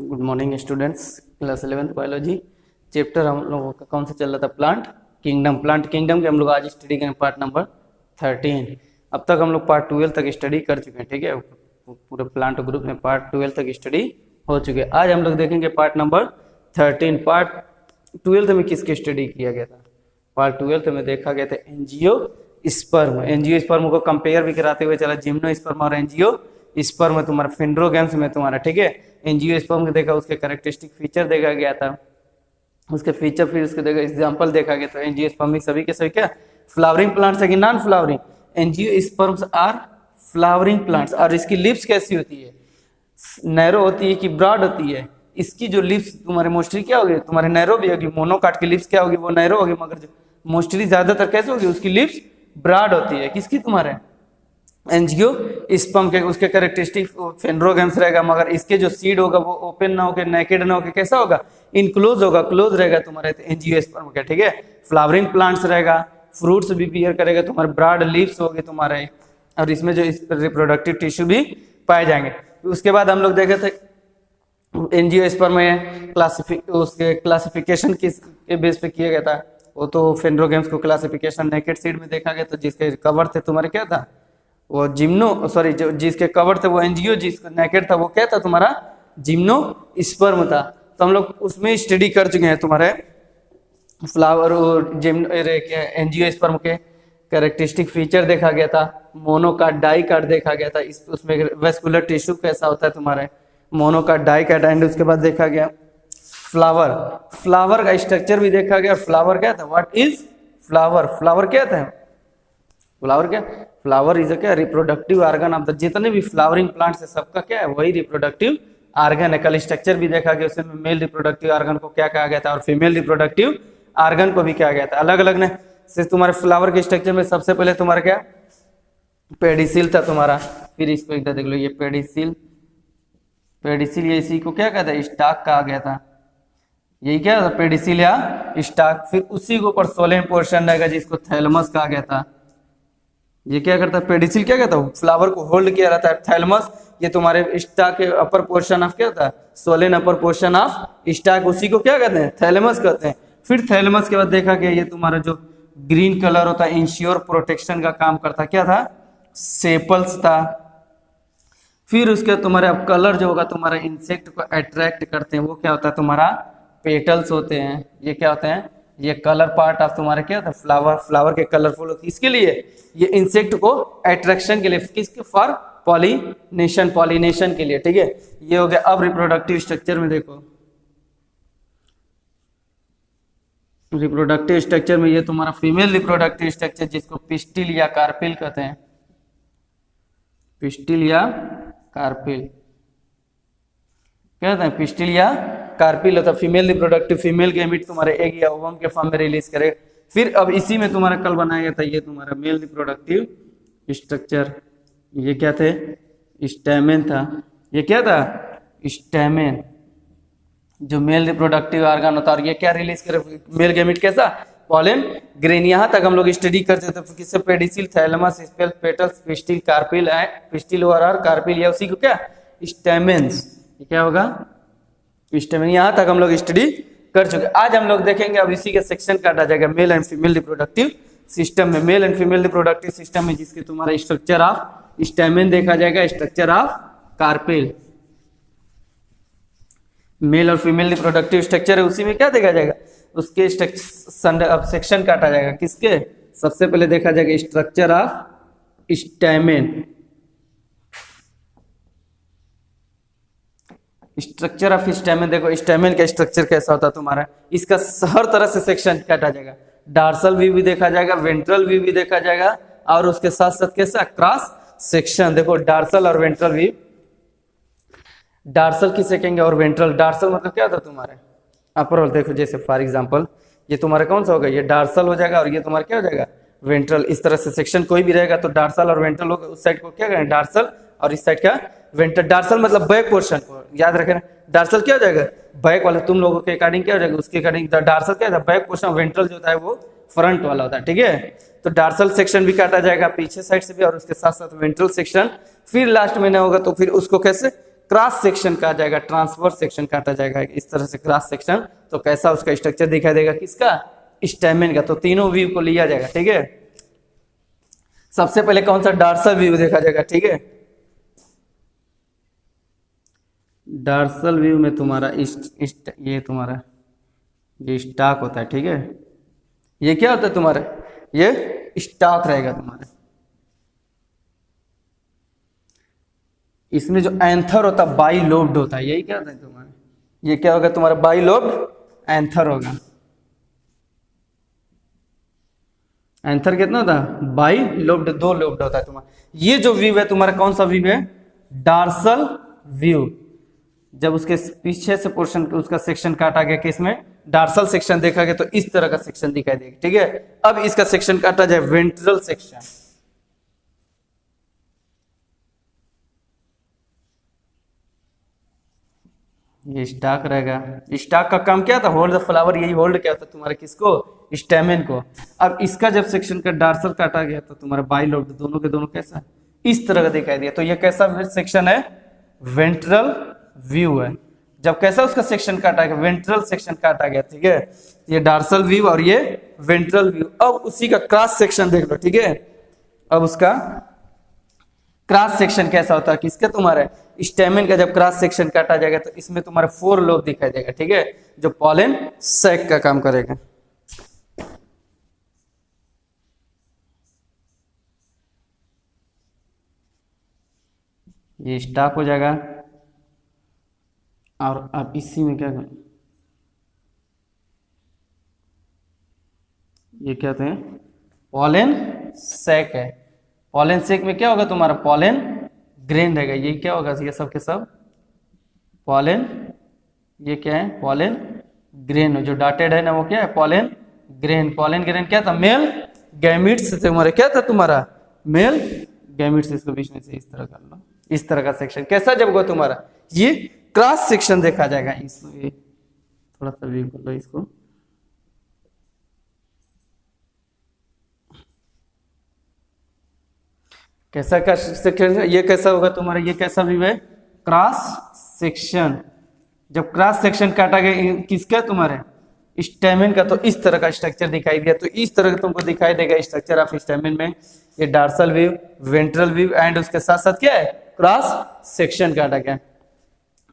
Good morning students. Class 11th biology chapter हम लोगों का कौन सा चल रहा था? प्लांट किंगडम के हम लोग आज स्टडी करें पार्ट नंबर 13। अब तक हम लोग पार्ट 12 तक स्टडी कर चुके हैं, ठीक है। पूरे प्लांट ग्रुप में पार्ट 12 तक स्टडी हो चुके हैं। आज हम लोग देखेंगे पार्ट नंबर 13। पार्ट 12 में किसकी स्टडी किया गया था? पार्ट 12 में देखा गया था एंजियोस्पर्म को कंपेयर भी कराते हुए चला, जिम्नोस्पर्म और एंजियोस्पर्म तुम्हारा फिंड्रोगैम्स में तुम्हारा, ठीक है। एंजियोस्पर्म को देखा, उसके कैरेक्टरिस्टिक फीचर देखा गया था, उसके फीचर फिर उसके देखा एग्जांपल देखा गया। तो एंजियोस्पर्म में सभी के सभी क्या फ्लावरिंग प्लांट्स है कि non flowering? Angiosperms are flowering plants. और इसकी लिप्स कैसी होती है? नैरो होती है कि ब्रॉड होती है? इसकी जो लिप्स तुम्हारे मोस्टली क्या होगी? तुम्हारे नैरो भी होगी। मोनोकाट की लिप्स क्या होगी? वो नैरो होगी, मगर जो मोस्टली ज्यादातर कैसे होगी? उसकी लिप्स ब्रॉड होती है। किसकी? तुम्हारे एंजियोस्पर्म के। उसके कैरेक्टरिस्टिक फेंड्रोगैम्स रहेगा, मगर इसके जो सीड होगा वो ओपन ना होकर नेकेड ना होकर कैसा होगा? इनक्लोज होगा, क्लोज रहेगा तुम्हारे एंजियोस्पर्म का, ठीक है। फ्लावरिंग प्लांट्स रहेगा, फ्रूट्स भी बियर करेगा, तुम्हारे ब्रॉड लीव्स होगी तुम्हारे, और इसमें जो रिप्रोडक्टिव टिश्यू भी पाए जाएंगे। उसके बाद हम लोग देखे थे एंजियोस्पर्म में उसके क्लासिफिकेशन किस के बेस पे किया गया था? वो तो फेंड्रोगैम्स को क्लासिफिकेशन नेकेड सीड में देखा गया। तो जिसके कवर थे तुम्हारे क्या था? वो जिसके कवर थे वो एंजियो, जिसका नेकेड था वो क्या था? तुम्हारा जिम्नोस्पर्म था। तो हम लोग उसमें स्टडी कर चुके हैं। तुम्हारे फ्लावर और एंजियोस्पर्म के कैरेक्टरिस्टिक फीचर देखा गया था, मोनोकाट डाइकाट देखा गया था, उसमें वेस्कुलर टिश्यू कैसा होता है तुम्हारे, मोनोकाट डाइकाट। एंड उसके बाद देखा गया फ्लावर का स्ट्रक्चर भी देखा गया। फ्लावर क्या था? व्हाट इज फ्लावर क्या था? फ्लावर इज क्या? रिप्रोडक्टिव ऑर्गन ऑफ द, जितने भी फ्लावरिंग प्लांट्स है सबका क्या है? वही रिप्रोडक्टिव ऑर्गन है। कल स्ट्रक्चर भी देखा गया, उसमें मेल रिप्रोडक्टिव ऑर्गन को क्या कहा गया था और फीमेल रिप्रोडक्टिव ऑर्गन को भी क्या गया था, अलग अलग ने। से तुम्हारे फ्लावर के स्ट्रक्चर में सबसे पहले तुम्हारा क्या पेडिसिल था तुम्हारा। फिर इसको एक देख लो, ये पेडिसिल ये इसी को क्या कहता है? स्टाक कहा गया था। यही क्या था? पेडिसिल या स्टाक। फिर उसी के ऊपर सोलेन पोर्शन रहेगा जिसको थैलमस कहा गया था। ये क्या करता है? पेडिसिल क्या कहता है? फ्लावर को होल्ड किया रहता है। थैलमस ये तुम्हारे स्टाक के अपर पोर्शन ऑफ क्या होता है? Solan upper portion of stock, उसी को क्या कहते हैं? थैलमस कहते हैं। फिर थैलमस के बाद देखा गया ये तुम्हारा जो ग्रीन कलर होता है इंश्योर प्रोटेक्शन का काम करता, क्या था? सेपल्स था। फिर उसके तुम्हारे अब कलर जो होगा तुम्हारा इंसेक्ट को अट्रैक्ट करते हैं, वो क्या होता है? तुम्हारा पेटल्स होते हैं। ये क्या होते हैं? ये कलर पार्ट ऑफ तुम्हारे क्या होता है? फ्लावर के कलरफुल होती है। इसके लिए ये इंसेक्ट को अट्रैक्शन के लिए, किसके? फॉर पॉलिनेशन के लिए, ठीक है। ये हो गया। अब रिप्रोडक्टिव स्ट्रक्चर में देखो, रिप्रोडक्टिव स्ट्रक्चर में ये तुम्हारा फीमेल रिप्रोडक्टिव स्ट्रक्चर जिसको पिस्टिल या कार्पिल कहते हैं। पिस्टिल या कार्पिल कहते हैं, पिस्टिल या कार्पिल होता है। फीमेल रिप्रोडक्टिव, फीमेल गैमेट तुम्हारे एग या ओवम के फॉर्म में रिलीज करे। फिर अब इसी में तुम्हारा कल बनाया गया था ये तुम्हारा मेल रिप्रोडक्टिव स्ट्रक्चर। ये क्या थे? स्टैमेन था। ये क्या था? स्टैमेन, जो मेल रिप्रोडक्टिव ऑर्गन होता है। और ये क्या रिलीज करे? मेल गैमेट कैसा? Pollen grain. यहाँ तक हम लोग स्टडी करते थे किससे? Pedicel, thalamus, sepal, petals, pistil, carpel, pistil और कार्पिल, या उसी को क्या? स्टैमेन्स। ये क्या होगा? स्टैमेन। यहाँ तक हम लोग स्टडी कर चुके। आज हम लोग देखेंगे, अब इसी के सेक्शन काटा जाएगा male and female reproductive system में। Male and female reproductive system में जिसके तुम्हारा स्ट्रक्चर ऑफ स्टैमेन देखा जाएगा, स्ट्रक्चर ऑफ कार्पिल। मेल और फीमेल रिप्रोडक्टिव स्ट्रक्चर है, उसी में क्या देखा जाएगा? उसके सेक्शन काटा जाएगा। किसके? सबसे पहले देखा जाएगा structure of stamen. Structure of stamen देखो, स्टैमेन का स्ट्रक्चर कैसा होता है तुम्हारा। इसका हर तरह से सेक्शन काटा जाएगा। डार्सल व्यू भी देखा जाएगा, वेंट्रल व्यू भी देखा जाएगा, और उसके साथ साथ कैसा? Cross section. देखो डार्सल और वेंट्रल व्यू। डार्सल किसे कहेंगे और वेंट्रल? डार्सल मतलब क्या होता है तुम्हारे? अपर और देखो, जैसे फॉर एग्जांपल ये तुम्हारा कौन सा होगा? ये डार्सल हो जाएगा, और ये तुम्हारा क्या हो जाएगा? वेंट्रल। इस तरह से सेक्शन कोई भी रहेगा तो डार्सल और वेंट्रल होगा। उस साइड को क्या कहेंगे? डार्सल, और इस साइड का वेंट्रल। डार्सल मतलब बैक पोर्शन को याद रखना। डार्सल क्या हो जाएगा? बैक वाले। तुम लोगों के अकॉर्डिंग क्या हो जाएगा? उसके अकॉर्डिंग डार्सल क्या है? Back portion. वेंट्रल जो होता है वो फ्रंट वाला होता है, ठीक है। तो डार्सल सेक्शन भी काटा जाएगा पीछे साइड से भी, और उसके साथ साथ वेंट्रल सेक्शन। फिर लास्ट में ना होगा तो फिर उसको कैसे क्रॉस सेक्शन कहा जाएगा, ट्रांसवर्स सेक्शन काटा जाएगा इस तरह से क्रॉस सेक्शन। तो कैसा उसका स्ट्रक्चर दिखाई देगा, किसका, स्टैमेन का। तो तीनों व्यू को लिया जाएगा, ठीक है। सबसे पहले कौन सा, डार्सल व्यू देखा जाएगा, ठीक है। डार्सल व्यू में तुम्हारा ये तुम्हारा ये स्टॉक होता है, ठीक है। ये क्या होता है तुम्हारा, ये स्टॉक रहेगा तुम्हारा। इसमें जो एंथर होता है बाई लोब्ड होता है, यही क्या होता है तुम्हारा, ये क्या होगा तुम्हारा, बाई लोब्ड एंथर होगा। एंथर कितना होता है, बाई लोब्ड, 2 लोब्ड होता है तुम्हारा। ये जो व्यू है तुम्हारा कौन सा व्यू है, डार्सल व्यू। जब उसके पीछे से पोर्शन उसका सेक्शन काटा गया, किसमें, डार्सल सेक्शन देखा गया, तो इस तरह का सेक्शन दिखाई देगा, ठीक है। अब इसका सेक्शन काटा जाए वेंट्रल सेक्शन। ये स्टॉक रहेगा। स्टॉक का काम क्या था, होल्ड द फ्लावर। यही होल्ड क्या होता है तुम्हारा, किसको, स्टेमेन को। अब इसका जब सेक्शन का डार्सल काटा गया तो तुम्हारा बाई लोब्ड, दोनों के दोनों कैसा, इस तरह का दिखाई दिया। तो ये कैसा सेक्शन है, वेंट्रल व्यू है। जब कैसा उसका सेक्शन काटा गया, वेंट्रल सेक्शन काटा गया, ठीक है। ये डार्सल व्यू और ये वेंट्रल व्यू। अब उसी का क्रॉस सेक्शन देख लो, ठीक है। अब उसका क्रॉस सेक्शन कैसा होता है, किसका, तुम्हारा स्टेमेन का। जब क्रॉस सेक्शन काटा जाएगा तो इसमें तुम्हारा 4 लोब दिखाई देगा, ठीक है, जो पॉलन सैक का काम करेगा। ये स्टॉक हो जाएगा। और अब इसी में क्या करें, ये क्या होते हैं, पॉलन सैक है। पॉलन सैक में क्या होगा तुम्हारा, पॉलन ग्रेन रहेगा। ये क्या होगा, ये सब के सब पॉलन, ये क्या है, पॉलन ग्रेन। जो डॉटेड है ना वो क्या है, पॉलन ग्रेन। पॉलन ग्रेन क्या था, मेल गैमिट्स से तुम्हारे, क्या था तुम्हारा, मेल गैमिट्स। इसको बीच में से इस तरह कर लो, इस तरह का सेक्शन कैसा जब होगा तुम्हारा, ये क्रॉस सेक्शन देखा जाएगा। इसमें थोड़ा सा व्यू कर लो इसको, कैसा का सेक्शन, ये कैसा होगा तुम्हारा, ये कैसा व्यू है, क्रॉस सेक्शन। जब क्रॉस सेक्शन काटा गया किसका, तुम्हारे स्टेमेन का, तो इस तरह का स्ट्रक्चर दिखाई दिया। तो इस तरह का तुमको दिखाई देगा स्ट्रक्चर ऑफ स्टेमेन में, ये dorsal view, ventral view and उसके साथ साथ क्या है, क्रॉस सेक्शन काटा गया।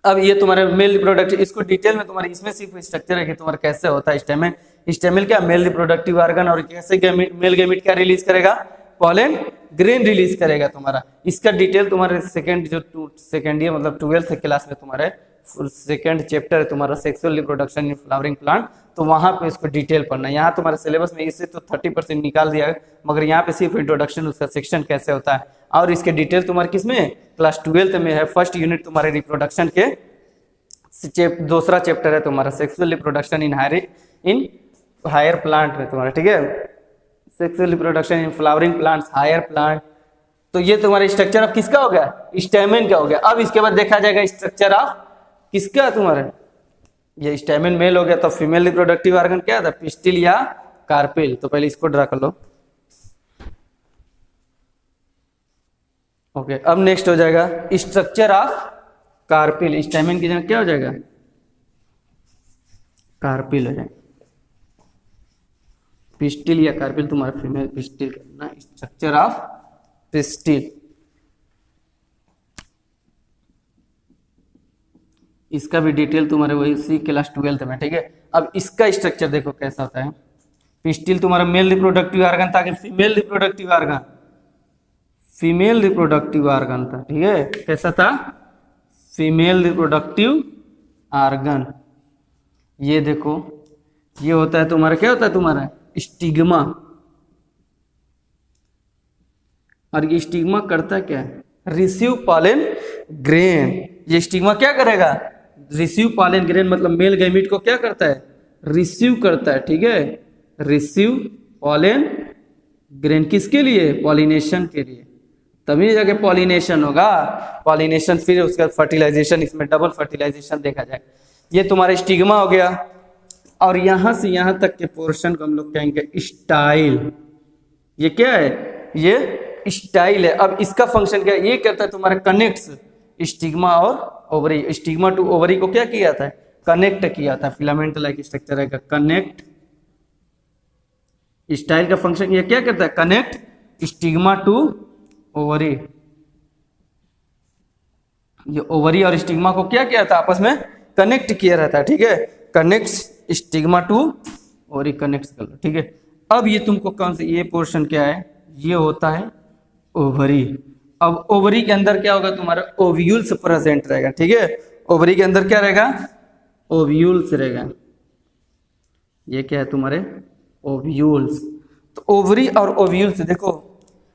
अब ये तुम्हारे मेल रिप्रोडक्टिव, इसको डिटेल में तुम्हारे इसमें सिर्फ स्ट्रक्चर है कि तुम्हारा कैसे होता है स्टेमेन। स्टेमेन क्या, मेल रिप्रोडक्टिव ऑर्गन, और कैसे गैमेट, मेल गैमेट क्या रिलीज करेगा, पॉलन ग्रेन रिलीज करेगा तुम्हारा। इसका डिटेल तुम्हारे सेकंड जो सेकंड ईयर मतलब 12th क्लास में तुम्हारे सेकंड चैप्टर है तुम्हारा sexual reproduction in flowering plant, तो वहां पे इसको डिटेल पढ़ना है। यहाँ तुम्हारे सिलेबस में इससे तो 30% निकाल दिया है, मगर यहाँ पे सिर्फ इंट्रोडक्शन, उसका सेक्शन कैसे होता है और इसके डिटेल तुम्हारे किसमें, क्लास 12th में है। फर्स्ट यूनिट तुम्हारे रिप्रोडक्शन के दूसरा चैप्टर है तुम्हारा sexual reproduction in higher plant में तुम्हारा, ठीक है, sexual reproduction in flowering plants, higher plant. तो ये तुम्हारा स्ट्रक्चर ऑफ किसका हो गया, स्टेमेन का हो गया। अब इसके बाद देखा जाएगा स्ट्रक्चर ऑफ किसका, तुम्हारा ये स्टेमेन मेल हो गया, तो फीमेल रिप्रोडक्टिव ऑर्गन क्या था, पिस्टिल या कार्पेल। तो पहले इसको ड्रा कर लो। ओके, अब नेक्स्ट हो जाएगा स्ट्रक्चर ऑफ कार्पेल। स्टेमेन की जगह क्या हो जाएगा, कार्पेल हो जाएगा। पिस्टिल या कार्पेल तुम्हारा फीमेल, पिस्टिल करना, स्ट्रक्चर ऑफ पिस्टिल। इसका भी डिटेल तुम्हारे वही उसी क्लास 12th में, ठीक है। अब इसका स्ट्रक्चर देखो कैसा होता है। पिस्टिल तुम्हारा मेल रिप्रोडक्टिव ऑर्गन था कि female reproductive organ, female reproductive organ था, ठीक है। कैसा था, फीमेल रिप्रोडक्टिव ऑर्गन। ये देखो, ये होता है तुम्हारा, क्या होता है तुम्हारा स्टिग्मा, और ये स्टिग्मा करता क्या है, रिसीव पॉलन ग्रेन। ये स्टिग्मा क्या करेगा, रिसीव पॉलन ग्रेन, मतलब मेल गैमीट को क्या करता है, रिसीव करता है, ठीक है, रिसीव पॉलन ग्रेन। किसके लिए, पॉलिनेशन के लिए, तभी जाके पॉलिनेशन होगा। पॉलिनेशन फिर उसका फर्टिलाइजेशन, इसमें डबल फर्टिलाइजेशन देखा जाए। ये तुम्हारा स्टिग्मा हो गया, और यहां से यहां तक के पोर्शन को हम लोग कहेंगे स्टाइल। ये क्या है, ये स्टाइल है। अब इसका फंक्शन क्या है, ये कहता है तुम्हारा कनेक्ट्स स्टिग्मा और ओवरी, स्टिग्मा टू ओवरी को क्या किया था, कनेक्ट किया था, फिलामेंट लाइक स्ट्रक्चर है, कनेक्ट स्टाइल का फंक्शन ये क्या करता है, कनेक्ट स्टिग्मा टू ओवरी। ये ओवरी और स्टिग्मा को क्या किया था, आपस में कनेक्ट किया रहता है, ठीक है, connect stigma to ovary, connect कर लो, ठीक है। अब ये तुमको कौन से, ये पोर्शन क्या है, ये होता है ओवरी। अब ओवरी के अंदर क्या होगा, तुम्हारा ओव्यूल्स प्रेजेंट रहेगा, ठीक है, ओवरी के अंदर क्या रहेगा, ओव्यूल्स रहेगा, ये क्या है तुम्हारे ओव्यूल्स। तो ओवरी और ओव्यूल्स देखो,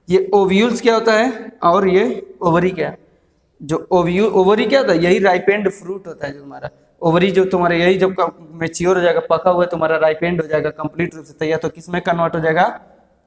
ये ओव्यूल्स क्या होता है और ये ओवरी क्या है, जो ओवरी क्या होता है, यही राइपेंड फ्रूट होता है जो तुम्हारा ओवरी, जो तुम्हारा यही जब मैच्योर हो जाएगा, पका हुआ तुम्हारा राइपेंड हो जाएगा, कंप्लीट रूप से तैयार, तो किसमें कन्वर्ट हो जाएगा,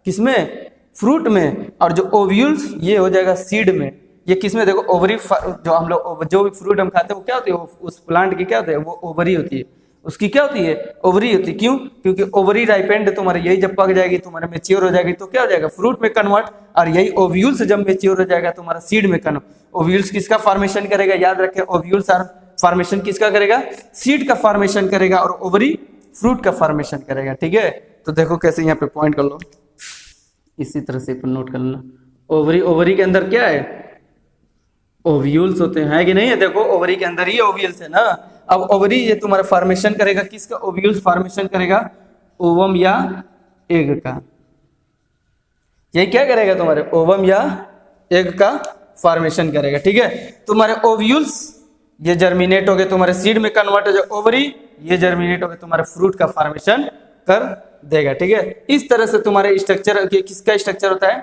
किसमें, फ्रूट में। और जो ओव्यूल्स ये हो जाएगा सीड में। ये किसमें, देखो ओवरी, जो हम लोग जो भी फ्रूट हम खाते हैं वो क्या होती है, उस प्लांट की क्या होती है, वो ओवरी होती है, उसकी क्या होती है, ओवरी होती है। क्यों, क्योंकि ओवरी राइपेंड तुम्हारे यही जब पक जाएगी, तुम्हारे मैच्योर हो जाएगी, तो क्या हो जाएगा, फ्रूट में कन्वर्ट। और यही ओव्यूल्स जब मैच्योर हो जाएगा तुम्हारा सीड में कन्वर्ट। ओव्यूल्स किसका फॉर्मेशन करेगा, याद रखें, ओव्यूल्स फॉर्मेशन किसका करेगा, सीड का फॉर्मेशन करेगा, और ओवरी फ्रूट का फॉर्मेशन करेगा, ठीक है। तो देखो कैसे यहाँ पे पॉइंट कर लो, इसी तरह से नोट कर लेना। ओवरी, ओवरी के अंदर क्या है, ओव्यूल्स होते हैं कि नहीं है, देखो ओवरी के अंदर ही ओव्यूल्स है ना। अब ओवरी ये तुम्हारा फॉर्मेशन करेगा किसका, ओव्यूल्स फॉर्मेशन करेगा ओवम या एग का। ये क्या करेगा, तुम्हारे ओवम या एग का फॉर्मेशन करेगा, ठीक है। तुम्हारे ओव्यूल्स ये जर्मिनेट हो गए, तुम्हारे सीड में कन्वर्ट हो जाए, ओवरी ये जर्मिनेट हो गए, तुम्हारे फ्रूट का फॉर्मेशन कर देगा, ठीक है। इस तरह से तुम्हारे स्ट्रक्चर, किसका स्ट्रक्चर होता है,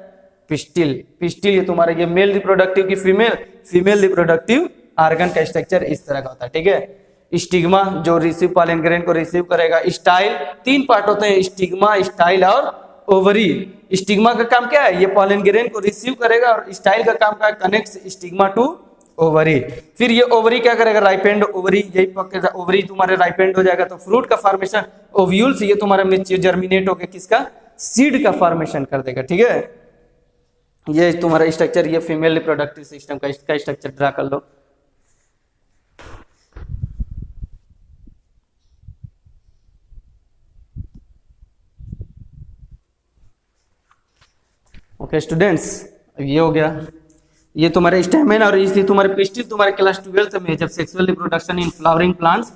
पिस्टिल। पिस्टिल ये तुम्हारा, ये मेल रिप्रोडक्टिव की फीमेल, फीमेल रिप्रोडक्टिव ऑर्गन का स्ट्रक्चर इस तरह का होता है, ठीक है। स्टिग्मा जो रिसीव पॉलन ग्रेन को रिसीव करेगा, स्टाइल, तीन पार्ट होते हैं, स्टिग्मा, स्टाइल और ओवरी। स्टिग्मा का काम क्या है, ये पॉलन ग्रेन को रिसीव करेगा, और स्टाइल का काम क्या है, कनेक्ट स्टिग्मा टू ओवरी। फिर ये ओवरी क्या करेगा, राइपेंड ओवरी, यही पक्का ओवरी तुम्हारे राइपेंड हो जाएगा, तो फ्रूट का फॉर्मेशन, ओव्यूल्स ये तुम्हारा जर्मिनेट होकर किसका, सीड का फॉर्मेशन कर देगा, ठीक है। ये तुम्हारा स्ट्रक्चर, ये फीमेल रिप्रोडक्टिव सिस्टम का इसका स्ट्रक्चर ड्रा कर लो। ओके स्टूडेंट्स, ये हो गया, ये तुम्हारे स्टेमेन, और इसी तुम्हारे पिस्टिल तुम्हारे क्लास 12th में जब sexual reproduction in flowering plants,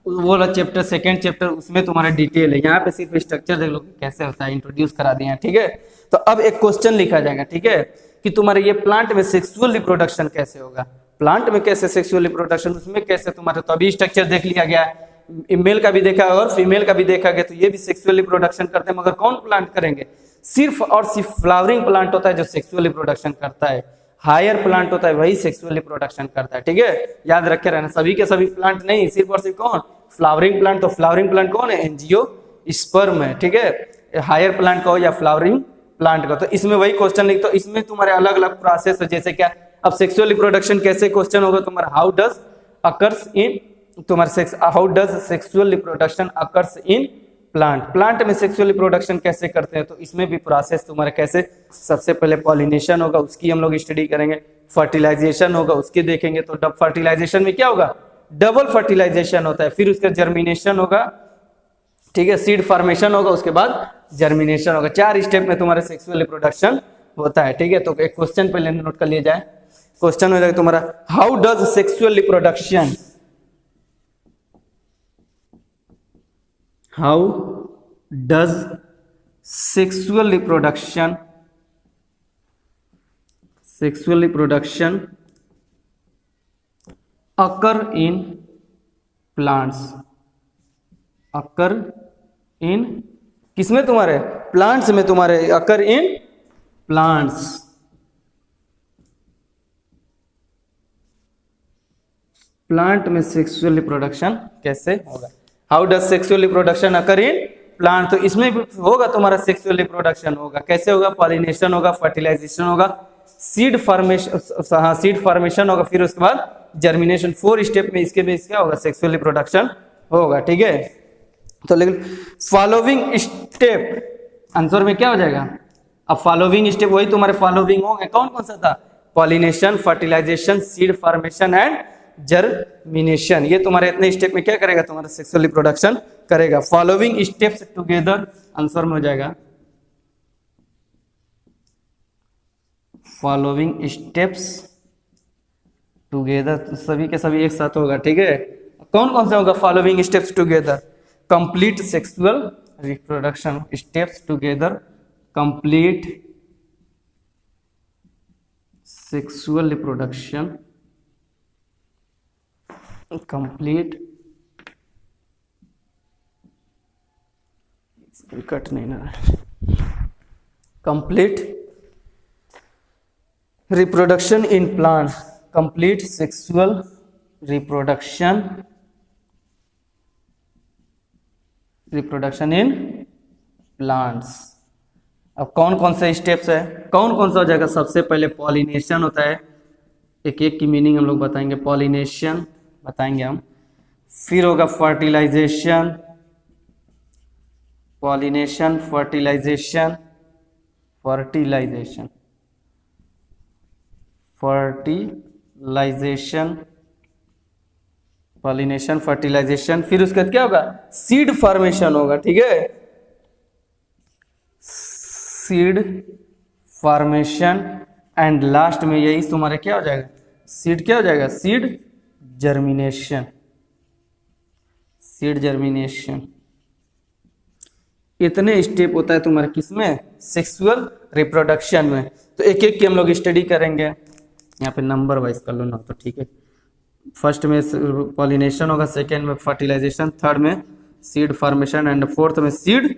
वो वाला चैप्टर, सेकंड चैप्टर, उसमें तुम्हारा डिटेल है। यहाँ पे सिर्फ स्ट्रक्चर देख लो कैसे होता है, इंट्रोड्यूस करा दिए हैं, ठीक है। तो अब एक क्वेश्चन लिखा जाएगा, ठीक है, कि तुम्हारे ये प्लांट में सेक्सुअल रिप्रोडक्शन कैसे होगा, प्लांट में कैसे सेक्सुअल रिप्रोडक्शन, उसमें कैसे तुम्हारे, तो अभी स्ट्रक्चर देख लिया गया, मेल का भी देखा और फीमेल का भी देखा गया, तो ये भी सेक्सुअल रिप्रोडक्शन करते हैं, मगर कौन प्लांट करेंगे, सिर्फ और सिर्फ फ्लावरिंग प्लांट होता है जो सेक्सुअल रिप्रोडक्शन करता है। हायर प्लांट होता है वही सेक्सुअल रिप्रोडक्शन करता है, ठीक है, याद रखे रहना, सभी के सभी प्लांट नहीं, सिर्फ और सिर्फ कौन, फ्लावरिंग प्लांट। तो फ्लावरिंग प्लांट कौन है, एंजियोस्पर्म है, ठीक है, हायर प्लांट का हो या फ्लावरिंग प्लांट का। तो इसमें वही क्वेश्चन लिख, तो इसमें तुम्हारे अलग अलग प्रोसेस है, जैसे क्या, अब सेक्सुअल रिप्रोडक्शन कैसे क्वेश्चन होगा तुम्हारा, हाउ डज अकर्स इन तुम्हारे sex, how does sexual reproduction occurs in plant, plant में सेक्सुअल रिप्रोडक्शन कैसे करते हैं, तो इसमें भी प्रोसेस तुम्हारा कैसे, सबसे पहले पॉलिनेशन होगा, उसकी हम लोग स्टडी करेंगे, फर्टिलाइजेशन होगा उसके देखेंगे, तो डब फर्टिलाइजेशन में क्या होगा, डबल फर्टिलाइजेशन होता है, फिर उसका जर्मिनेशन होगा, ठीक है, सीड फॉर्मेशन होगा, उसके बाद जर्मिनेशन होगा, 4 स्टेप में तुम्हारा सेक्सुअल रिप्रोडक्शन होता है, ठीक है। तो एक क्वेश्चन पहले नोट कर लिया जाए, क्वेश्चन हो जाएगा तुम्हारा, how does sexual reproduction, how does sexual reproduction occur in plants, occur in किसमें, तुम्हारे प्लांट्स में, तुम्हारे occur in plants, प्लांट में सेक्सुअल रिप्रोडक्शन कैसे होगा, how does sexual reproduction occur in plant, तो इसमें भी होगा तुम्हारा सेक्सुअल रिप्रोडक्शन होगा, कैसे होगा, पॉलिनेशन होगा, फर्टिलाइजेशन होगा, सीड फॉर्मेशन, सीड फॉर्मेशन होगा, फिर उसके बाद जर्मिनेशन, 4 स्टेप में इसके बेस क्या होगा, सेक्सुअल रिप्रोडक्शन होगा, ठीक है। तो लेकिन फॉलोइंग स्टेप आंसर में क्या हो जाएगा, अब फॉलोइंग स्टेप वही तुम्हारे फॉलोइंग होंगे, कौन कौन सा था, pollination, fertilisation, seed formation and germination. ये तुम्हारे इतने स्टेप में क्या करेगा, तुम्हारा सेक्सुअल रिप्रोडक्शन करेगा। फॉलोइंग स्टेप्स टुगेदर, आंसर में हो जाएगा फॉलोइंग स्टेप्स टुगेदर, सभी के सभी एक साथ होगा, ठीक है। कौन कौन सा होगा following steps together? Complete sexual reproduction, steps together, complete sexual reproduction, complete, cut नहीं ना, complete reproduction in plant, complete sexual reproduction in plants. अब कौन कौन से स्टेप्स है, कौन कौन सा हो जाएगा? सबसे पहले पॉलिनेशन होता है, एक एक की मीनिंग हम लोग बताएंगे, पॉलिनेशन बताएंगे हम। फिर होगा fertilisation, pollination, fertilisation, fertilisation, fertilisation, pollination, fertilisation. फिर उसके बाद क्या होगा? सीड फॉर्मेशन होगा, ठीक है, सीड फॉर्मेशन एंड लास्ट में यही तुम्हारे क्या हो जाएगा? सीड क्या हो जाएगा? Seed germination, seed germination. इतने स्टेप होता है तुम्हारे किसमें? सेक्सुअल रिप्रोडक्शन में। तो एक एक की हम लोग स्टडी करेंगे, यहाँ पे नंबर वाइज कर लो ना, तो ठीक है। फर्स्ट में पॉलिनेशन होगा, सेकेंड में फर्टिलाइजेशन, थर्ड में सीड फॉर्मेशन एंड फोर्थ में सीड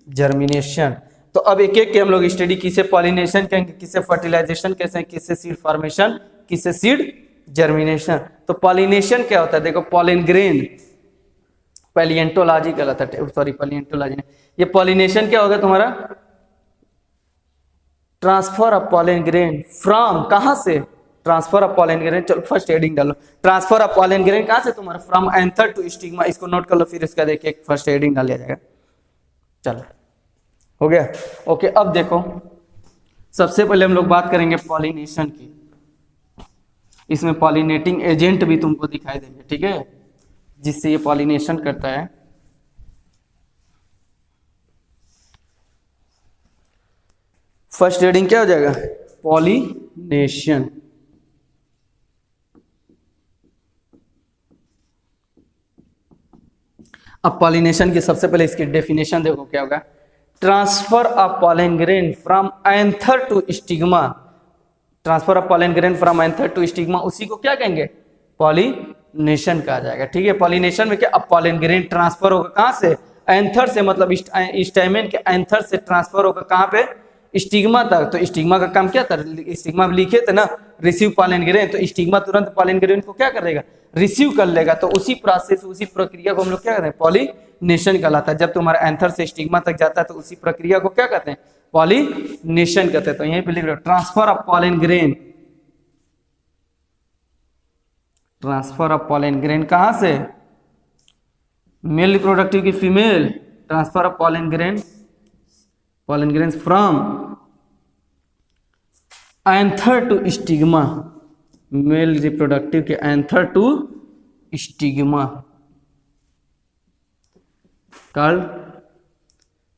जर्मिनेशन। तो अब एक एक के हम लोग स्टडी, किसे पॉलिनेशन कहेंगे, किसे फर्टिलाइजेशन कहते हैं, किसे सीड फॉर्मेशन, किसे सीड जर्मिनेशन। तो पॉलिनेशन क्या होता है? देखो, पॉलिन ग्रेन, पैलिएंटोलॉजी कहलाता है, सॉरी पैलिएंटोलॉजी नहीं, ये पॉलिनेशन क्या होगा तुम्हारा? Transfer of pollen grain from, कहां से? ट्रांसफर ऑफ पॉलिन ग्रेन, चलो फर्स्ट हेडिंग डालो, ट्रांसफर ऑफ पॉलिन ग्रेन कहां से तुम्हारा? फ्रॉम एंथर टू स्टिग्मा, इसको नोट कर लो, फिर इसका देखिए फर्स्ट हेडिंग डाल दिया जाएगा। चलो हो गया, ओके। अब देखो, सबसे पहले हम लोग बात करेंगे पॉलिनेशन की। इसमें पॉलिनेटिंग एजेंट भी तुमको दिखाई देंगे, ठीक है, जिससे ये पॉलिनेशन करता है। फर्स्ट हेडिंग क्या हो जाएगा? पॉलिनेशन। अब पॉलिनेशन की सबसे पहले इसकी डेफिनेशन देखो क्या होगा। Transfer of pollen grain from anther to stigma, transfer of pollen grain from anther to stigma, उसी को क्या कहेंगे? पॉलिनेशन कहा जाएगा, ठीक है। पॉलिनेशन में क्या? अब पॉलन ग्रेन ट्रांसफर होगा कहां से? एंथर से, मतलब स्टैमेन के एंथर से ट्रांसफर होगा कहां पे? स्टिग्मा तक। तो स्टिग्मा का काम क्या था? स्टिग्मा में लिखे थे ना, रिसीव पॉलन ग्रेन, तो स्टिग्मा तुरंत पॉलन ग्रेन को क्या करेगा? रिसीव कर लेगा। तो उसी प्रोसेस, उसी प्रक्रिया को हम लोग क्या कहते हैं? पॉलिनेशन कहलाता है। जब तुम्हारा एंथर से स्टिग्मा तक जाता है तो उसी प्रक्रिया को क्या कहते हैं? पॉलिनेशन कहते हैं। तो यहीं पे लिख रहे हो, transfer of pollen grain, transfer of pollen grain कहां से? मेल रिप्रोडक्टिव की female, transfer of pollen grain from anther to stigma, male reproductive के एंथर टू स्टिग्मा, कॉल्ड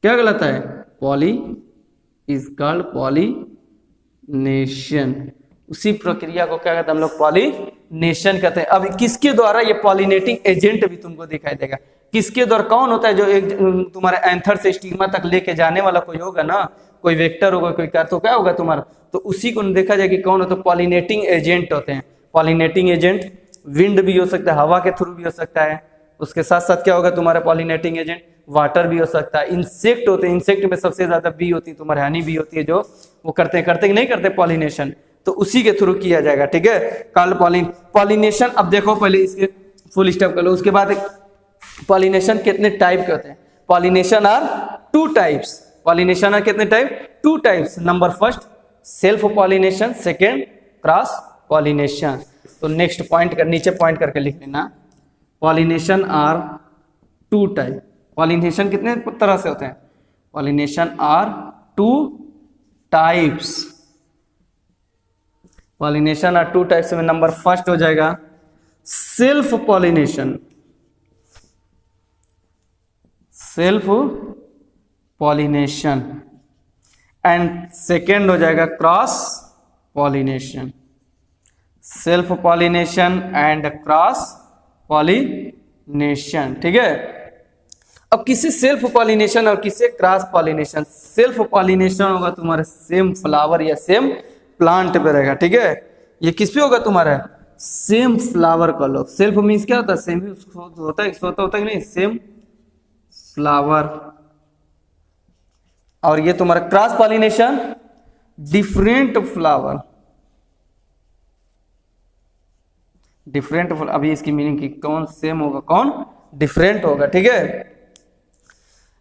क्या कहलाता है? Poly is called pollination. उसी प्रक्रिया को क्या कहते हैं हम लोग? पॉलिनेशन कहते हैं। अब किसके द्वारा ये पॉलिनेटिंग एजेंट भी तुमको दिखाई देगा, किसके द्वारा? कौन होता है जो एक तुम्हारे एंथर से स्टिग्मा तक लेके जाने वाला? कोई होगा ना, कोई वेक्टर होगा, कोई क्या, तो क्या होगा तुम्हारा? तो उसी को देखा जाए कि कौन होता है? पॉलिनेटिंग एजेंट होते हैं। पॉलिनेटिंग एजेंट विंड भी हो सकता है, हवा के थ्रू भी हो सकता है। उसके साथ साथ क्या होगा तुम्हारा पॉलिनेटिंग एजेंट? वाटर भी हो सकता है। इंसेक्ट होते हैं, इंसेक्ट में सबसे ज्यादा बी होती है, तुम्हारे हनी बी होती है, जो वो करते कि नहीं करते पॉलिनेशन, तो उसी के थ्रू किया जाएगा, ठीक है, कॉल्ड पॉलिनेशन। अब देखो पहले इसके फुल स्टेप कर लो, उसके बाद पॉलिनेशन कितने टाइप के होते हैं? Pollination are 2 types. Pollination are कितने type? 2 types. Number first self pollination, second cross pollination. तो नेक्स्ट पॉइंट कर, नीचे पॉइंट करके लिख लेना, पॉलिनेशन आर 2 टाइप। पॉलिनेशन कितने तरह से होते हैं? Pollination are 2 types. Pollination are two types में नंबर फर्स्ट हो जाएगा self pollination, self pollination, and second हो जाएगा cross pollination, self pollination and cross pollination. ठीक है, अब किसी सेल्फ पॉलिनेशन और किसी क्रॉस पॉलिनेशन। सेल्फ पॉलिनेशन होगा तुम्हारे सेम फ्लावर या सेम प्लांट पे रहेगा। ठीक है, ये किस पे होगा तुम्हारा सेम फ्लावर का लो। सेल्फ मीन्स क्या होता है, सेम ही होता है, होता है कि नहीं, सेम फ्लावर। और ये तुम्हारा cross pollination different flower, different. अभी इसकी मीनिंग की कौन सेम होगा कौन डिफरेंट होगा। ठीक है,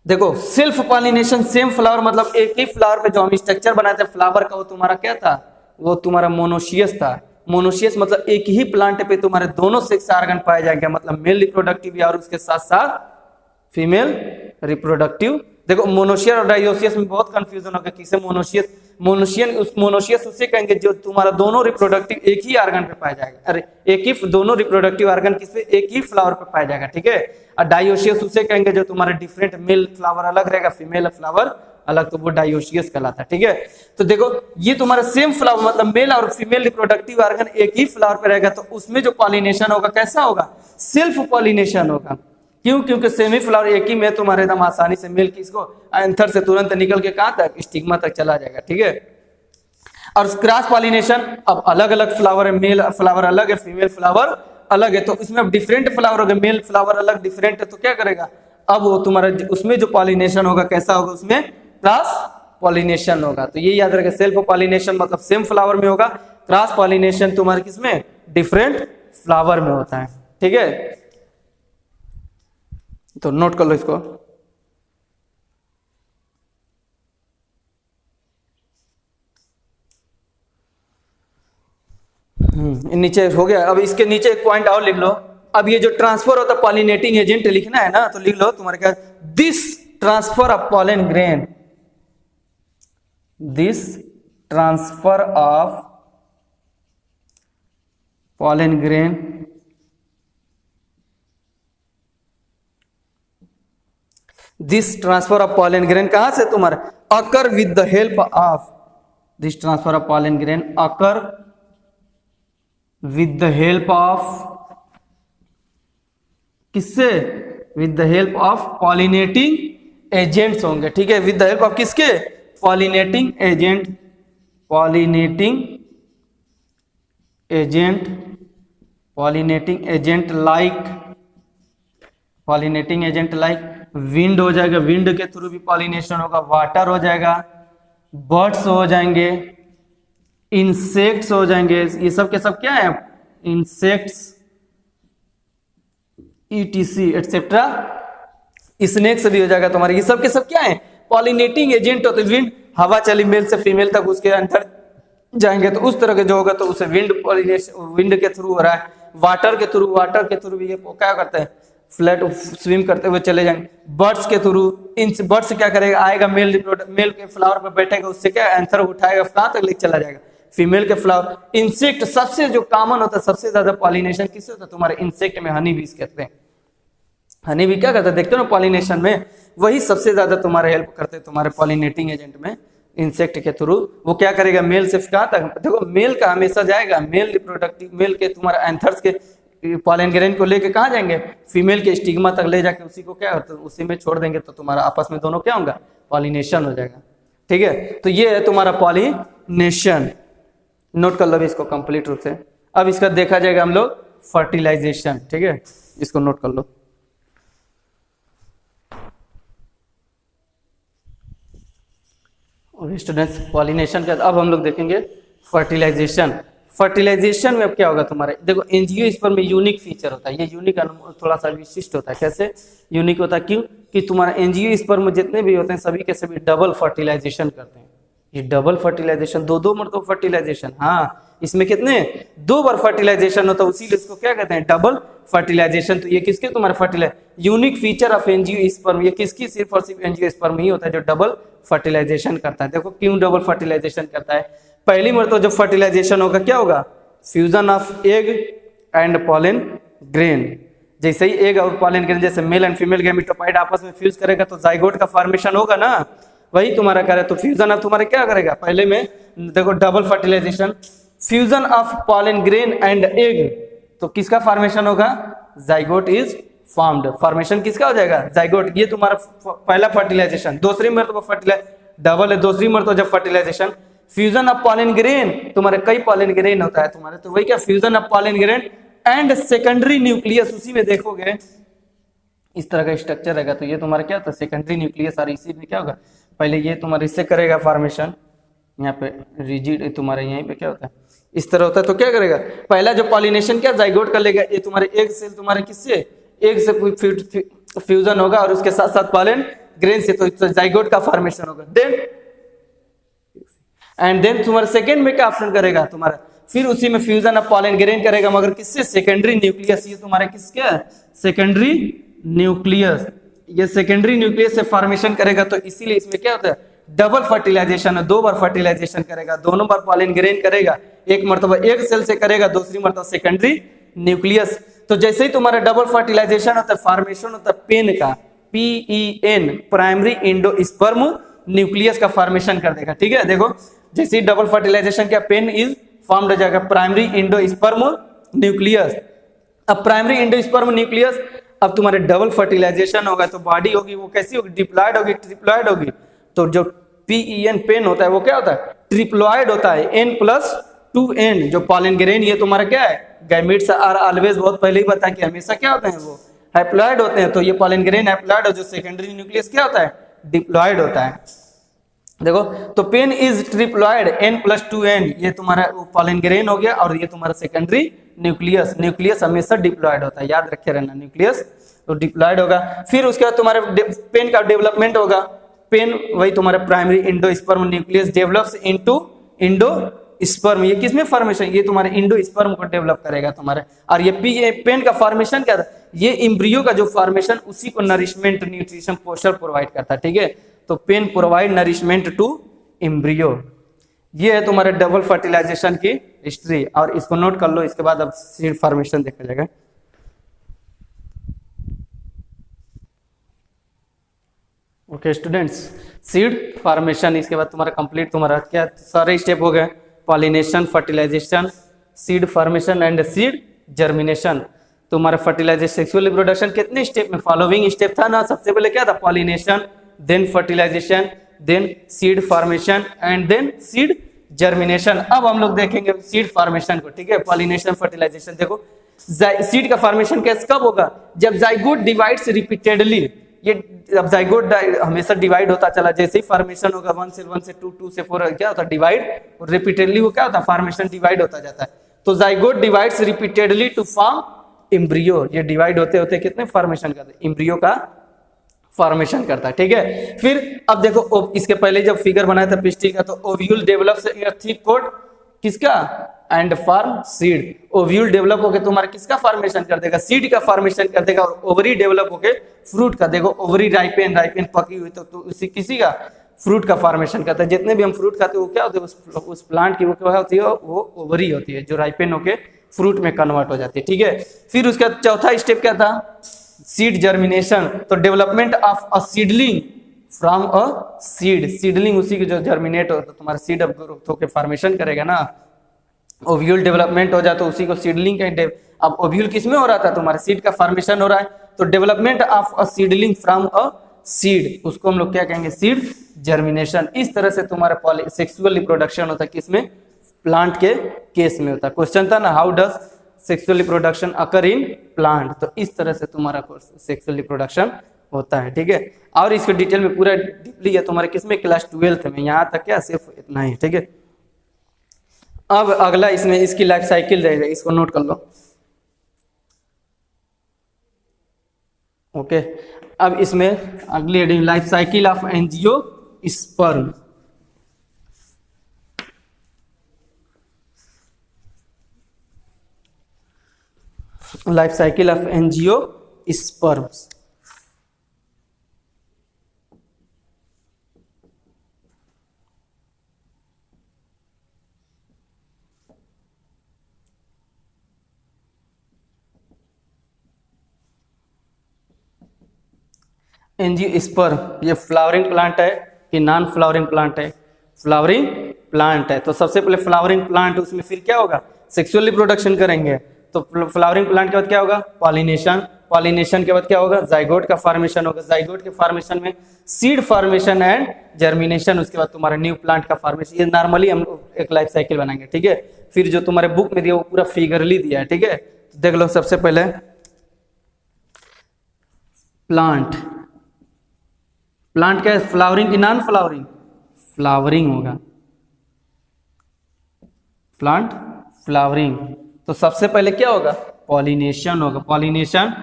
देखो सेल्फ पॉलिनेशन सेम फ्लावर मतलब एक ही फ्लावर पे जो हम स्ट्रक्चर बनाए थे फ्लावर का, वो तुम्हारा क्या था, वो तुम्हारा मोनोशियस था। मोनोशियस मतलब एक ही प्लांट पे तुम्हारे दोनों सेक्स ऑर्गन पाए जाएंगे, मतलब मेल रिप्रोडक्टिव और उसके साथ साथ फीमेल रिप्रोडक्टिव। देखो मोनोशियस और डायोसियस में बहुत कंफ्यूजन होगा, किसे मोनोशियस, मोनोशियस उसे कहेंगे जो तुम्हारा दोनों रिप्रोडक्टिव एक ही ऑर्गन पे पाया जाएगा। अरे एक ही दोनों रिप्रोडक्टिव ऑर्गन किस पे, एक ही फ्लावर पे पाया जाएगा। ठीक है, और डायोसियस उसे कहेंगे जो तुम्हारा डिफरेंट मेल फ्लावर अलग रहेगा, फीमेल फ्लावर अलग, तो वो डायोसियस कहलाता है। ठीक है, तो देखो ये तुम्हारा सेम फ्लावर मतलब मेल और फीमेल रिप्रोडक्टिव ऑर्गन एक ही फ्लावर पे रहेगा, तो उसमें जो पॉलिनेशन होगा कैसा होगा, सेल्फ पॉलिनेशन होगा। क्यों, क्योंकि सेमी फ्लावर एक ही में तुम्हारे एकदम आसानी से मेल किसको एंथर से तुरंत निकल के कहां तक, स्टिग्मा तक चला जाएगा। ठीक है, और क्रॉस पॉलिनेशन अब अलग अलग फ्लावर है, मेल फ्लावर अलग है, फीमेल फ्लावर अलग है, तो इसमें अब डिफरेंट फ्लावर हो गए, मेल फ्लावर अलग डिफरेंट है, तो क्या करेगा अब वो तुम्हारा उसमें जो पॉलिनेशन होगा कैसा होगा, उसमें क्रॉस पॉलिनेशन होगा। तो ये याद रखें, सेल्फ पॉलिनेशन मतलब सेम फ्लावर में होगा, क्रॉस पॉलिनेशन तुम्हारे किसमें, डिफरेंट फ्लावर में होता है। ठीक है, तो नोट कर लो इसको। नीचे हो गया। अब इसके नीचे एक पॉइंट और लिख लो। अब ये जो ट्रांसफर होता है पॉलिनेटिंग एजेंट लिखना है ना, तो लिख लो तुम्हारे क्या, this transfer of pollen grain, this transfer of pollen grain this transfer of pollen grain कहां से तुम्हारा, occur with the help of, this transfer of pollen grain occur with the help of किससे, with the help of pollinating agents होंगे। ठीक है, with the help of किसके, pollinating agent, pollinating agent, pollinating agent like, pollinating agent like wind हो जाएगा, wind के through भी pollination होगा, वाटर हो जाएगा, बर्ड्स हो जाएंगे, इंसेक्ट्स हो जाएंगे, ये सब के सब क्या है, इंसेक्ट्स ईटीसी एटसेट्रा, स्नेक्स भी हो जाएगा तुम्हारे, ये सब के सब क्या है, पॉलिनेटिंग एजेंट होते। विंड हवा चली मेल से फीमेल तक उसके अंदर जाएंगे, तो उस तरह के जो होगा तो उसे विंड पॉलिनेशन, विंड के थ्रू हो रहा है, वाटर के थ्रू भी ये क्या करते हैं, फ्लैट स्विम करते हुए चले जाएंगे, बर्ड्स के थ्रू, इन बर्ड्स क्या करेगा, आएगा मेल के फ्लावर पे बैठेगा, उससे क्या एंथर उठाएगा, कहां तक लेके चला जाएगा, फीमेल के फ्लावर। इंसेक्ट सबसे जो कॉमन होता है, सबसे ज्यादा पॉलिनेशन किससे होता है तुम्हारे, इंसेक्ट में हनी बीज कहते हैं। हनी भी क्या करता है, देखते हो ना पॉलिनेशन में, वही सबसे ज्यादा तुम्हारे हेल्प करते हैं तुम्हारे पॉलिनेटिंग एजेंट में, इंसेक्ट के थ्रू। वो क्या करेगा, मेल से कहां तक, देखो मेल का हमेशा जाएगा, मेल रिप्रोडक्टिव, मेल के तुम्हारा एंथर्स के पॉलन ग्रेन को लेके कहां जाएंगे, फीमेल के स्टिग्मा तक ले जाके उसी को क्या होता है, उसी में छोड़ देंगे, तो तुम्हारा आपस में दोनों क्या होगा, पॉलिनेशन हो जाएगा। ठीक है, तो ये है तुम्हारा पॉलिनेशन, नोट कर लो इसको कंप्लीट रूप से। अब इसका देखा जाएगा हम लोग फर्टिलाइजेशन। ठीक है, इसको नोट कर लो। और स्टूडेंट्स पॉलिनेशन का अब हम लोग देखेंगे फर्टिलाइजेशन। फर्टिलाइजेशन में अब क्या होगा तुम्हारे, देखो एंजियोस्पर्म में यूनिक फीचर होता है, ये यूनिक थोड़ा सा विशिष्ट होता है। कैसे यूनिक होता है, क्यों कि तुम्हारा एंजियोस्पर्म जितने भी होते हैं सभी के सभी डबल फर्टिलाइजेशन करते हैं। ये डबल फर्टिलाइजेशन, दो मरतबा फर्टिलाइजेशन, हाँ इसमें कितने, 2 बार फर्टिलाइजेशन होता है, उसीलिए इसको क्या कहते हैं, डबल फर्टिलाइजेशन। तो ये किसके तुम्हारे fertilise, unique feature of angiosperm, ये किसकी, सिर्फ और सिर्फ एंजियोस्पर्म ही होता है जो डबल फर्टिलाइजेशन करता है। देखो क्यों डबल फर्टिलाइजेशन करता है, पहली मरतबा जब फर्टिलाइजेशन होगा क्या होगा, fusion of egg and pollen grain. जैसे ही एग और पॉलन ग्रेन जैसे मेल एंड फीमेल गैमेटोफाइट आपस में फ्यूज करेगा तो जाइगोट का फॉर्मेशन होगा ना, वही तुम्हारा करे। तो फ्यूजन ऑफ तुम्हारा क्या करेगा, पहले में देखो double fertilisation, fusion of pollen grain and egg, तो किसका फॉर्मेशन होगा, जाइगोट इज फॉर्म्ड। फॉर्मेशन किसका हो जाएगा, जाइगोट। ये तुम्हारा पहला फर्टिलाइजेशन। दूसरी मरतबा फर्टिलाइज डबल है, दूसरी मरतबा जब fertilisation, fusion of pollen grain, तुम्हारे कई पॉलन ग्रेन होता है तुम्हारे, तो वही क्या fusion of pollen grain and secondary nucleus. उसी में देखोगे इस तरह का स्ट्रक्चर रहेगा, तो ये तुम्हारा क्या होता है सेकेंडरी न्यूक्लियस। और इसी में क्या होगा, पहले ये तुम्हारा इससे करेगा फॉर्मेशन, यहाँ पे रिजिड तुम्हारे यहीं पे क्या होता है इस तरह होता है, तो क्या करेगा, पहला जो पॉलिनेशन क्या जाइगोट कर लेगा, ये तुम्हारे एग सेल तुम्हारे किससे, एग से फ्यूजन होगा और उसके साथ साथ पॉलन ग्रेन से, तो जाइगोट का फॉर्मेशन होगा। देन तुम्हारा सेकंड में क्या ऑप्शन करेगा तुम्हारा, फिर उसी में फ्यूजन ऑफ पॉलन ग्रेन करेगा, मगर किससे, सेकेंडरी न्यूक्लियस। ये तुम्हारा किसका, सेकेंडरी न्यूक्लियस, ये सेकेंडरी न्यूक्लियस से फॉर्मेशन करेगा। तो इसीलिए इसमें क्या होता है, डबल फर्टिलाइजेशन है, 2 बार फर्टिलाइजेशन करेगा, दोनों बार पॉलन ग्रेन करेगा, एक मरतबा एक सेल से करेगा, दूसरी मरतबा सेकेंडरी न्यूक्लियस। तो जैसे ही तुम्हारा डबल फर्टिलाइजेशन होता है, फॉर्मेशन होता है पेन का, PEN, प्राइमरी इंडोस्पर्म न्यूक्लियस का फॉर्मेशन कर देगा। ठीक है, देखो जैसे ही डबल फर्टिलाइजेशन किया, पेन इज फॉर्म्ड हो जाएगा, प्राइमरी इंडोस्पर्म न्यूक्लियस। अब प्राइमरी इंडोस्पर्म न्यूक्लियस, अब तुम्हारे डबल फर्टिलाइजेशन होगा तो बॉडी होगी वो कैसी होगी, डिप्लॉयड होगी, ट्रिप्लॉयड होगी। तो जो PEN पेन होता है वो क्या होता है, ट्रिप्लॉयड होता है, N+2N। जो पॉलन ग्रेन ये तुम्हारा क्या है, गैमेट्स आर ऑलवेज, बहुत पहले ही बताया कि हमेशा क्या होते हैं वो हैप्लॉयड होते हैं। तो ये पॉलन ग्रेन हैप्लॉयड है, जो सेकेंडरी न्यूक्लियस क्या होता है, डिप्लॉयड होता है। देखो तो पेन इज ट्रिप्लॉयड, N+2N, ये तुम्हारा पॉलन ग्रेन हो गया, और ये तुम्हारा सेकेंडरी न्यूक्लियस। न्यूक्लियस हमेशा डिप्लॉयड होता है, याद रखे रहना, न्यूक्लियस तो डिप्लॉयड होगा। फिर उसके बाद तुम्हारे पेन का डेवलपमेंट होगा, पेन वही तुम्हारे primary endosperm nucleus develops into endosperm. ये किसमें फॉर्मेशन, ये तुम्हारे इंडोस्पर्म को डेवलप करेगा तुम्हारे। और ये पेन का फॉर्मेशन क्या था, ये एम्ब्रियो का जो फॉर्मेशन, उसी को नरिशमेंट, न्यूट्रिशन, पोस्चर प्रोवाइड करता है। ठीक है, तो PEN provide nourishment to embryo. ये है तुम्हारे डबल फर्टिलाइजेशन की हिस्ट्री, और इसको नोट कर लो। इसके बाद अब सीड फॉर्मेशन देखा जाएगा। ओके स्टूडेंट्स, सीड फॉर्मेशन इसके बाद तुम्हारा कंप्लीट, तुम्हारा क्या सारे स्टेप हो गए, pollination, fertilisation, seed formation and seed germination. तुम्हारा फर्टिलाइजेशन, सेक्सुअल रिप्रोडक्शन कितने स्टेप में, फॉलोइंग स्टेप था ना, सबसे पहले क्या था, pollination, then fertilisation, then seed formation and then seed germination. अब हम लोग देखेंगे सीड फॉर्मेशन को। ठीक है, पॉलिनेशन, फर्टिलाइजेशन। देखो सीड का फॉर्मेशन कैसे कब होगा, जब जाइगोट डिवाइड्स रिपीटेडली। ये अब जाइगोट हमेशा डिवाइड होता चला, जैसे ही फॉर्मेशन होगा 1 से 1 से 2, 2 से 4 क्या होता है डिवाइड, और रिपीटेडली वो क्या होता है फॉर्मेशन डिवाइड होता जाता है। तो zygote divides repeatedly to form embryo. ये डिवाइड होते होते कितने फॉर्मेशन करते हैं, एम्ब्रियो का फॉर्मेशन करता है। ठीक है, फिर अब देखो इसके पहले जब फिगर बनाया था पिस्टिल का, तो ovule develops in a thick coat किसका, and form seed. Ovule develop होकर तुम्हारा किसका फॉर्मेशन कर देगा, सीड का फॉर्मेशन कर देगा, और ओवरी डेवलप होकर फ्रूट का। देखो ओवरी राइपेन, राइपेन पकी हुई तो उसी किसी का फ्रूट का फॉर्मेशन करता है। जितने भी हम फ्रूट खाते हैं वो क्या होते हैं, उस प्लांट की वो क्या होती है, वो ओवरी होती है, जो राइपेन होकर फ्रूट में कन्वर्ट हो जाती है। ठीक है, फिर उसका चौथा स्टेप क्या था, सीड जर्मिनेशन। तो development of a seedling from a seed, seedling उसी के जो जर्मिनेट हो तो तुम्हारा सीड अब ग्रोथ होकर फॉर्मेशन करेगा ना। ओव्यूल डेवलपमेंट हो जाए तो उसी को सीडलिंग कहते हैं। अब ओव्यूल किसमें हो रहा था, तुम्हारे सीड का फॉर्मेशन हो रहा है, तो development of a seedling from a seed, उसको हम लोग क्या कहेंगे, सीड जर्मिनेशन। इस तरह से तुम्हारा सेक्सुअल रिप्रोडक्शन होता है, किसमें, प्लांट के केस में होता है। क्वेश्चन था ना, how does sexual reproduction occur in plant, तो इस तरह से तुम्हारा सेक्सुअल रिप्रोडक्शन होता है। ठीक है, और इसको डिटेल में पूरा डीपली है तुम्हारे किसमें, क्लास 12th में, यहाँ तक क्या सिर्फ इतना ही। ठीक है, अब अगला इसमें इसकी लाइफ साइकिल रहेगा, इसको नोट कर लो। ओके, अब इसमें अगली heading, life cycle of angiosperm. Life cycle of angiosperms. Angiosperm ये फ्लावरिंग प्लांट है कि नॉन फ्लावरिंग प्लांट है? फ्लावरिंग प्लांट है। तो सबसे पहले फ्लावरिंग प्लांट, उसमें फिर क्या होगा? सेक्सुअल रिप्रोडक्शन करेंगे। तो फ्लावरिंग प्लांट के बाद क्या होगा? पॉलिनेशन। पॉलिनेशन के बाद क्या होगा? जाइगोट का फॉर्मेशन होगा। जाइगोट के फॉर्मेशन में सीड फॉर्मेशन एंड जर्मिनेशन, उसके बाद तुम्हारा न्यू प्लांट का फॉर्मेशन। ये नॉर्मली हम एक लाइफ साइकिल बनाएंगे, ठीक है। फिर जो तुम्हारे बुक में दिया वो पूरा फिगरली दिया है, ठीक है। तो देख लो, सबसे पहले प्लांट। प्लांट क्या है? फ्लावरिंग की नॉन फ्लावरिंग? फ्लावरिंग होगा। Plant flowering. तो सबसे पहले क्या होगा? पॉलिनेशन होगा। Pollination,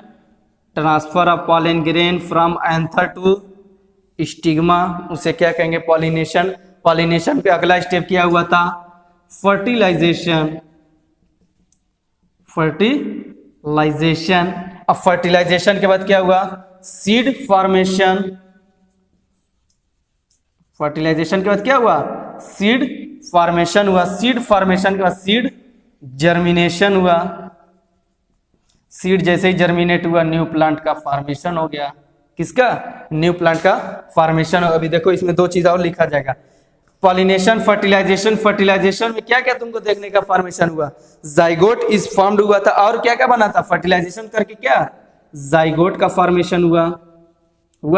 transfer of pollen grain from anther to stigma, उसे क्या कहेंगे? पॉलिनेशन। पॉलिनेशन पे अगला स्टेप क्या हुआ था? फर्टिलाइजेशन। फर्टिलाइजेशन। अब फर्टिलाइजेशन के बाद क्या हुआ? Seed formation. फर्टिलाइजेशन के बाद क्या हुआ? सीड फॉर्मेशन हुआ। सीड फॉर्मेशन के बाद सीड जर्मिनेशन हुआ। सीड जैसे ही जर्मिनेट हुआ, न्यू प्लांट का फॉर्मेशन हो गया। किसका? न्यू प्लांट का फॉर्मेशन हो। अभी देखो, इसमें दो चीज और लिखा जाएगा, पॉलिनेशन, फर्टिलाइजेशन। फर्टिलाइजेशन में क्या क्या तुमको देखने का फॉर्मेशन हुआ? जाइगोट इज फॉर्म्ड हुआ था। और क्या क्या बना था? फर्टिलाइजेशन करके क्या? जाइगोट का फॉर्मेशन हुआ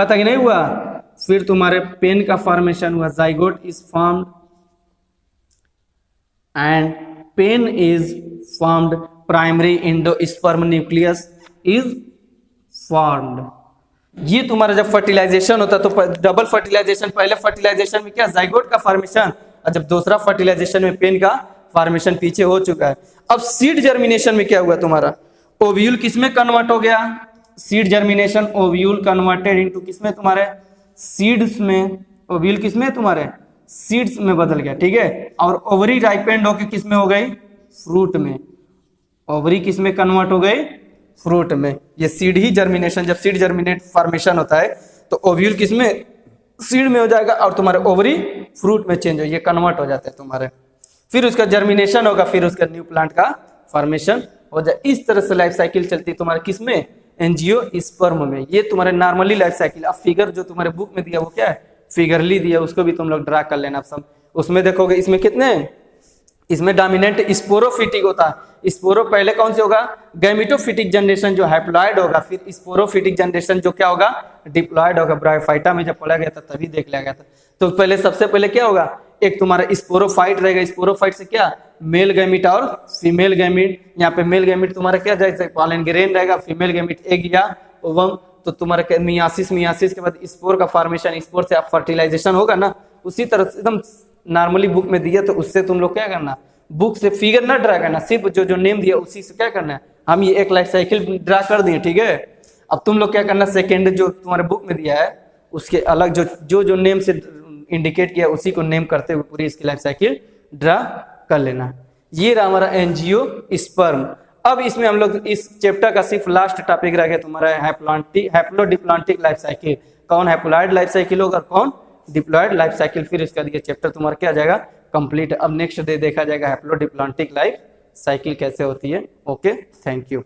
था कि नहीं हुआ? फिर तुम्हारे पेन का फॉर्मेशन हुआ। Zygote is formed and PEN is formed. Primary endosperm nucleus is formed. ये तुम्हारा जब फर्टिलाइजेशन होता तो डबल फर्टिलाइजेशन, पहले फर्टिलाइजेशन में क्या? जाइगोट का फॉर्मेशन, और जब दूसरा फर्टिलाइजेशन में पेन का फॉर्मेशन पीछे हो चुका है। अब सीड जर्मिनेशन में क्या हुआ तुम्हारा? ओव्यूल किसमें कन्वर्ट हो गया? Seed germination, ovule converted into किसमें? तुम्हारे सीड्स में। ओव्यूल किसमें? तुम्हारे सीड्स में बदल गया, ठीक है। और ओवरी राइपेंड होके किसमें हो गई? फ्रूट में। ओवरी किसमें कन्वर्ट हो गई? फ्रूट में। ये सीड ही जर्मिनेशन, जब सीड जर्मिनेट फॉर्मेशन होता है तो ओव्यूल किसमें? सीड में हो जाएगा, और तुम्हारे ओवरी फ्रूट में चेंज हो, ये कन्वर्ट हो जाते हैं तुम्हारे। फिर उसका जर्मिनेशन होगा, फिर उसका न्यू प्लांट का फॉर्मेशन हो जाए। इस तरह से लाइफ साइकिल चलती है तुम्हारे किसमें? एंजियोस्पर्म में। ये तुम्हारे नॉर्मली लाइफ साइकिल। अब फिगर जो तुम्हारे बुक में दिया वो क्या है? फिगरली दिया, उसको भी तुम लोग ड्रा कर लेना सब। उसमें देखोगे इसमें कितने? इसमें डोमिनेंट स्पोरोफिटिक होता है। स्पोरो पहले कौन से होगा? गैमेटोफिटिक जनरेशन जो हैप्लॉइड होगा। फिर स्पोरोफिटिक जनरेशन जो क्या होगा? डिप्लॉइड होगा। ब्रायोफाइटा में जब पढ़ा गया था तभी देख लिया गया था। तो पहले सबसे पहले क्या होगा? एक तुम्हारा स्पोरोफाइट रहेगा। स्पोरोफाइट से क्या? मेल गैमिट और फीमेल गैमिट। यहाँ पे मेल गैमिट तुम्हारा क्या जैसे पॉलन ग्रेन रहेगा, फीमेल गैमिट एग या ओवम। तो तुम्हारा मियासिस, मियासिस के बाद स्पोर का फॉर्मेशन, स्पोर से आप फर्टिलाइजेशन होगा ना। उसी तरह से एकदम नॉर्मली बुक में दिया, तो उससे तुम लोग क्या करना? बुक से फिगर ना ड्रा करना, सिर्फ जो जो नेम दिया उसी से क्या करना है? हम ये एक लाइफ साइकिल ड्रा कर दिए, ठीक है। अब तुम लोग क्या करना? सेकेंड जो तुम्हारे बुक में दिया है उसके अलग जो जो नेम से इंडिकेट किया उसी को नेम करते हुए पूरी इसकी लाइफ साइकिल ड्रा कर लेना। ये रहा हमारा एंजियोस्पर्म। अब इसमें हम लोग इस चैप्टर का सिर्फ लास्ट टॉपिक रह गया तुम्हारा हैप्लोडिप्लॉन्टिक लाइफ साइकिल। कौन हैप्लॉइड लाइफ साइकिल होगा, कौन डिप्लॉयड लाइफ साइकिल। फिर इसका ये चैप्टर तुम्हारा क्या जाएगा? कंप्लीट। अब नेक्स्ट डे देखा जाएगा हैप्लोडिप्लॉन्टिक लाइफ साइकिल कैसे होती है। Okay, thank you.